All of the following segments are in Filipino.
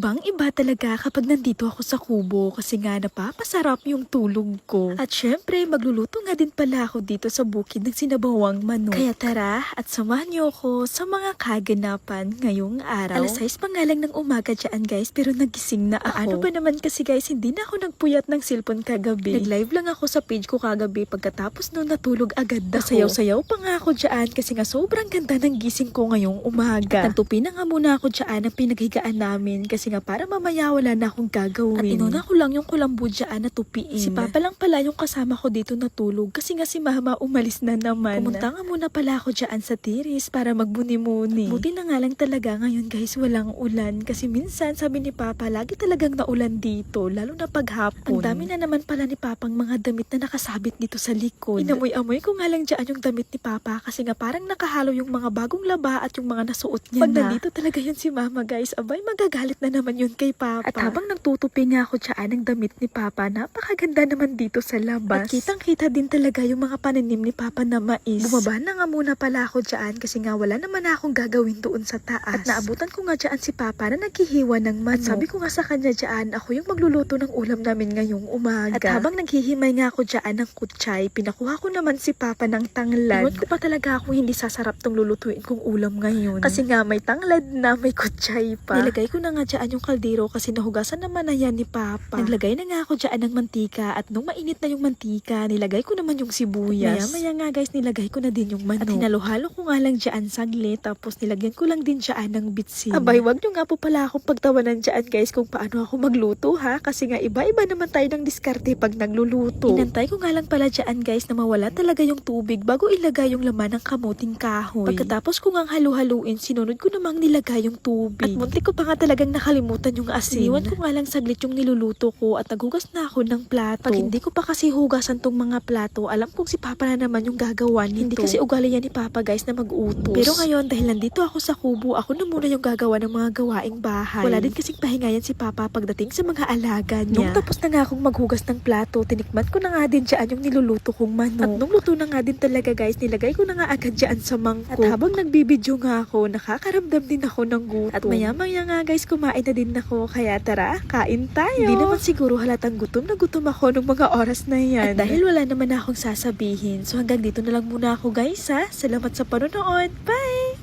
Ibang-iba talaga kapag nandito ako sa kubo kasi nga napapasarap yung tulog ko. At syempre, magluluto nga din pala ako dito sa bukid ng sinabawang manok. Kaya tara at samahan niyo ako sa mga kaganapan ngayong araw. Alas 6 pa nga lang ng umaga dyan guys, pero nagising na ako. Ano ba naman kasi guys, hindi na ako nagpuyat ng cellphone kagabi. Nag-live lang ako sa page ko kagabi, pagkatapos noon natulog agad ako. Sayaw-sayaw pa nga ako dyan kasi nga sobrang ganda ng gising ko ngayong umaga. At nagtupi na nga muna ako dyan ng pinaghigaan namin kasi nga para mamaya wala na akong gagawin. At inuna ko lang yung kulambo dyan na tupiin. Si Papa lang pala yung kasama ko dito natulog kasi nga si Mama umalis na naman. Pumunta nga muna pala ako dyan sa tiris para magbuni-muni. Buti na nga lang talaga ngayon guys walang ulan kasi minsan sabi ni Papa lagi talagang naulan dito lalo na paghapon. Ang dami na naman pala ni Papang mga damit na nakasabit dito sa likod. Inamoy-amoy ko nga lang dyan yung damit ni Papa kasi nga parang nakahalo yung mga bagong laba at yung mga nasuot niya. Pag nandito talaga yun si Mama guys, abay magagalit na naman yun kay Papa. At habang nagtutupi nga ako dyan ng damit ni Papa, napakaganda naman dito sa labas. At kitang-kita din talaga yung mga pananim ni Papa na mais. Bumaba na nga muna pala ako dyan kasi nga wala naman na akong gagawin doon sa taas. At naabutan ko nga dyan si Papa na naghihiwa ng manok. At sabi ko nga sa kanya dyan, ako yung magluluto ng ulam namin ngayong umaga. At habang naghihimay nga ako dyan ng kutsay, pinakuha ko naman si Papa ng tanglad. Iwan ko pa talaga ako hindi sasarap tong lulutuin kong ulam ngayon. Kasi nga may tanglad na may kutsay pa. Nilagay ko na nga dyan yung kaldero kasi nahugasan naman na yan ni Papa. Naglagay na nga ako dyan ng mantika at nung mainit na yung mantika, nilagay ko naman yung sibuyas. Maya nga guys, nilagay ko na din yung manok. At hinalo-halo ko nga lang dyan saglit tapos nilagyan ko lang din dyan ng bitsin. Abay, wag nyo nga po pala akong pagtawanan dyan guys kung paano ako magluto ha kasi nga iba-iba naman tayo ng diskarte pag nagluluto. Inantay ko nga lang pala dyan guys na mawala talaga yung tubig bago ilagay yung laman ng kamuting kahoy. Pagkatapos ko nga halu-haluin, sinunod ko namang nilagay yung tubig. At muntik ko pa nga talagang nakalimutan yung asin. Iniwan ko nga lang saglit yung niluluto ko at naghugas na ako ng plato. Pag hindi ko pa kasi hugasan tong mga plato, alam kong si Papa na naman yung gagawa nito. Hindi kasi ugali yan ni Papa guys na mag-utos. Pero ngayon dahil nandito ako sa kubo, ako na muna yung gagawa ng mga gawaing bahay. Wala din kasing pahingayan si Papa pagdating sa mga alaga niya. Nung tapos na nga akong maghugas ng plato, tinikman ko na nga din dyan yung niluluto kong manok. At nung luto na nga din talaga guys, nilagay ko na nga agad dyan sa mangkok. At habang nagbibidyo nga ako, nakakaramdam din ako ng gutom. At maya-maya nga guys, kumain na din ako. Kaya tara, kain tayo. Hindi naman siguro halatang gutom na gutom ako nung mga oras na yan. At dahil wala naman na akong sasabihin, so hanggang dito na lang muna ako guys ha. Salamat sa panonood. Bye!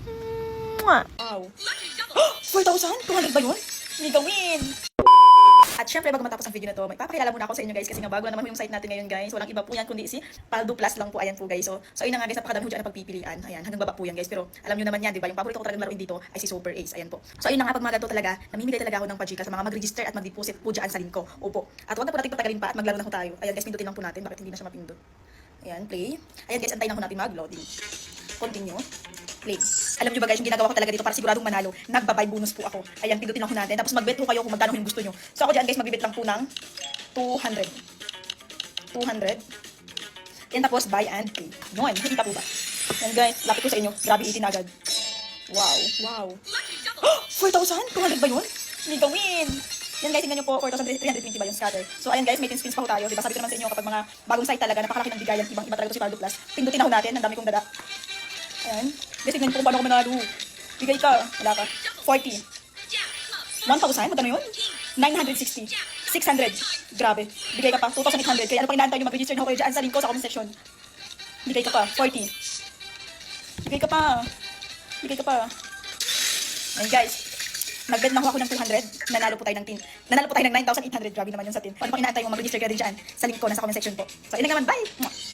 Mwah! Wow! 4,000? 200 ba yun? Hindi gawin! At syempre, bago matapos ang video na to, magpapakilala muna ako sa inyo guys kasi nga bago na naman yung site natin ngayon guys. Walang iba po yan kundi si Paldo Plus lang po. Ayan po guys. So ayun na nga guys, napakadami po dyan na pagpipilian. Ayan, hanggang baba po yan guys. Pero alam nyo naman yan, di ba? Yung paborito ko talagang laruin dito ay si Super Ace. Ayan po. So ayun na nga, pag mga ganito talaga, namimigay talaga ako ng pajika sa mga mag-register at mag-deposit po dyan sa link ko. Opo. At huwag na po natin patagalin pa at maglaro na po tayo. Ayan guys, pindutin lang po natin. Bakit hindi na siya mapindot? Ayan, play. Ayan guys, antayin lang po natin mag-loading. Continue. Play. Alam nyo ba guys, yung ginagawa ko talaga dito para siguradong manalo, nagbabay bonus po ako. Ayan, pindutin lang po natin. Tapos mag-bet po kayo kung magkano yung gusto nyo. So ako dyan guys, mag-bet lang po ng 200. 200. Yan tapos buy and pay. Noon, nakita po ba? Yan guys, lapit ko sa inyo. Grabe, 18 na agad. Wow, wow. 4,000? 200 ba yun? Hindi gawin. Yan guys, tingnan nyo po, 4,320 ba yung scatter. So ayan guys, may 10 spins pa po tayo. Diba sabi ko naman sa inyo kapag mga bagong site talaga, napakalaki ng bigayan. Ibang-iba talaga to si Paldo Plus. Pindutin ako natin, ang dami kong dada. Ayan. Guys, tingnan nyo po kung paano ako manalo. Bigay ka. Wala ka. 40. 1,000? Magkano yun? 960. 600. Grabe. Bigay ka pa. 2,800. Kaya ano pang inaantay nyo, mag-register na ako kayo dyan sa link ko sa comment section. Bigay ka pa. 40. Bigay ka pa. Bigay ka pa. Ayan guys. Nag-bet na ako ng 200. Nanalo po tayo ng 10. Nanalo po tayo ng 9,800. Grabe naman yun sa 10. Ano pang inaantay mo, mag-register ka din dyan sa link ko na sa comment section po. So, yun na naman. Bye!